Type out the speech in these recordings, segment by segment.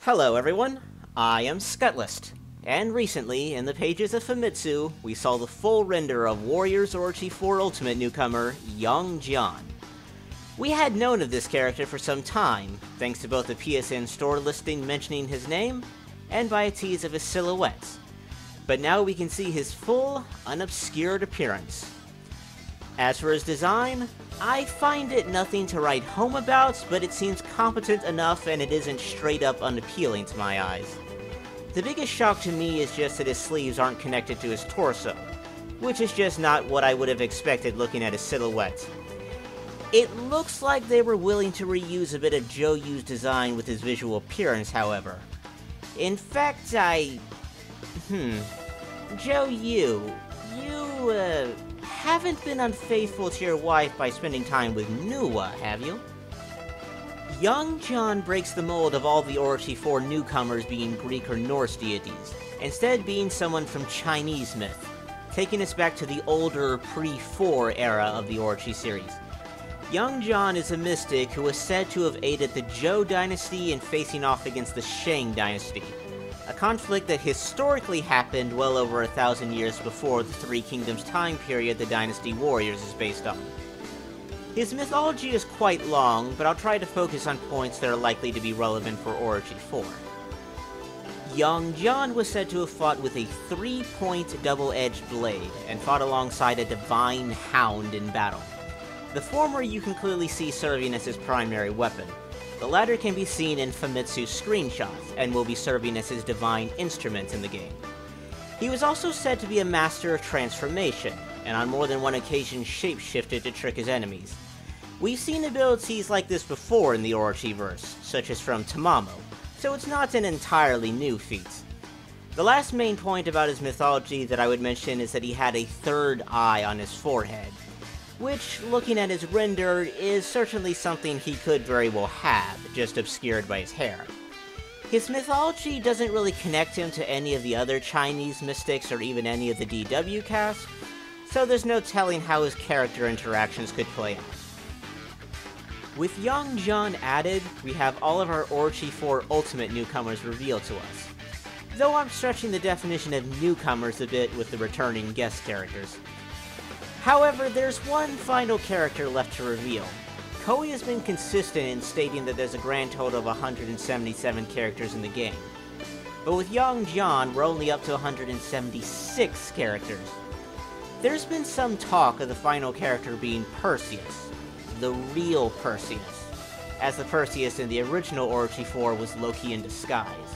Hello everyone, I am Scuttlest, and recently, in the pages of Famitsu, we saw the full render of Warriors Orochi 4 Ultimate newcomer, young Jian. We had known of this character for some time, thanks to both the PSN store listing mentioning his name, and by a tease of his silhouettes. But now we can see his full, unobscured appearance. As for his design, I find it nothing to write home about, but it seems competent enough and it isn't straight up unappealing to my eyes. The biggest shock to me is just that his sleeves aren't connected to his torso, which is just not what I would have expected looking at his silhouette. It looks like they were willing to reuse a bit of Joe Yu's design with his visual appearance, however. In fact, Joe Yu, you, haven't been unfaithful to your wife by spending time with Nuwa, have you? Young Jian breaks the mold of all the Orochi 4 newcomers being Greek or Norse deities, instead being someone from Chinese myth, taking us back to the older pre-4 era of the Orochi series. Young Jian is a mystic who is said to have aided the Zhou dynasty in facing off against the Shang dynasty, a conflict that historically happened well over 1,000 years before the Three Kingdoms time period the Dynasty Warriors is based on. His mythology is quite long, but I'll try to focus on points that are likely to be relevant for Orochi 4. Young Jian was said to have fought with a 3-point double-edged blade, and fought alongside a divine hound in battle. The former you can clearly see serving as his primary weapon. The latter can be seen in Famitsu screenshots, and will be serving as his divine instrument in the game. He was also said to be a master of transformation, and on more than one occasion shapeshifted to trick his enemies. We've seen abilities like this before in the Orochiverse, such as from Tamamo, so it's not an entirely new feat. The last main point about his mythology that I would mention is that he had a third eye on his forehead, which, looking at his render, is certainly something he could very well have, just obscured by his hair. His mythology doesn't really connect him to any of the other Chinese mystics or even any of the DW cast, so there's no telling how his character interactions could play out. With young Jian added, we have all of our Orochi 4 Ultimate newcomers revealed to us, though I'm stretching the definition of newcomers a bit with the returning guest characters. However, there's one final character left to reveal. Koei has been consistent in stating that there's a grand total of 177 characters in the game. But with young Jian, we're only up to 176 characters. There's been some talk of the final character being Perseus, the real Perseus, as the Perseus in the original Orochi 4 was Loki in disguise.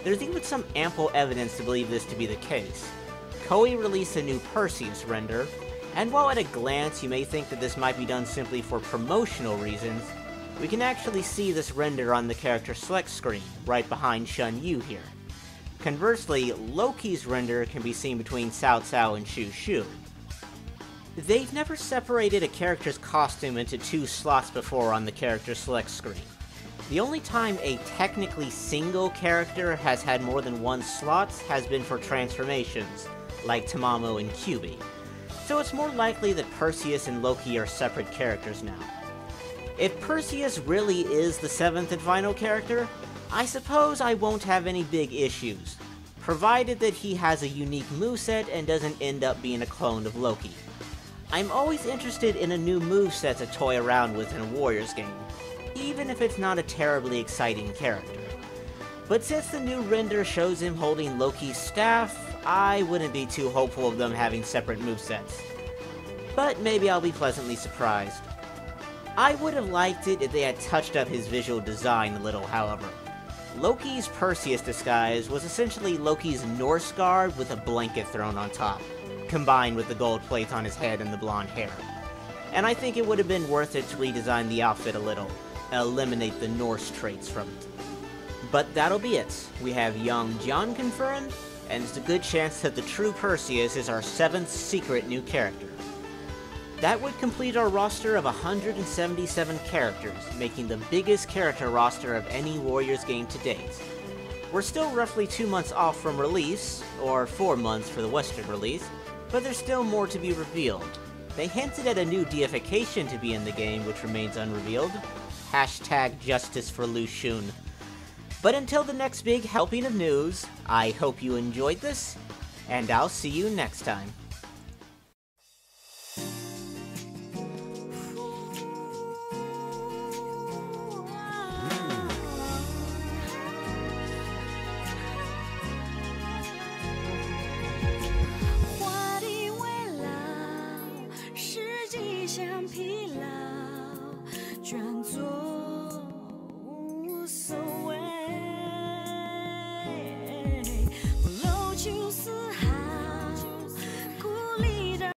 There's even some ample evidence to believe this to be the case. Koei released a new Perseus render, and while at a glance you may think that this might be done simply for promotional reasons, we can actually see this render on the character select screen, right behind Shun Yu here. Conversely, Loki's render can be seen between Cao Cao and Shu Shu. They've never separated a character's costume into two slots before on the character select screen. The only time a technically single character has had more than one slot has been for transformations, like Tamamo and Kyubi. So it's more likely that Perseus and Loki are separate characters now. If Perseus really is the 7th and final character, I suppose I won't have any big issues, provided that he has a unique moveset and doesn't end up being a clone of Loki. I'm always interested in a new moveset to toy around with in a Warriors game, even if it's not a terribly exciting character. But since the new render shows him holding Loki's staff, I wouldn't be too hopeful of them having separate movesets. But maybe I'll be pleasantly surprised. I would have liked it if they had touched up his visual design a little, however. Loki's Perseus disguise was essentially Loki's Norse garb with a blanket thrown on top, combined with the gold plate on his head and the blonde hair. And I think it would have been worth it to redesign the outfit a little, eliminate the Norse traits from it. But that'll be it. We have young Jian confirmed, and it's a good chance that the true Perseus is our 7th secret new character. That would complete our roster of 177 characters, making the biggest character roster of any Warriors game to date. We're still roughly 2 months off from release, or 4 months for the Western release, but there's still more to be revealed. They hinted at a new deification to be in the game, which remains unrevealed. #Justice for Lu Xun. But until the next big helping of news, I hope you enjoyed this, and I'll see you next time.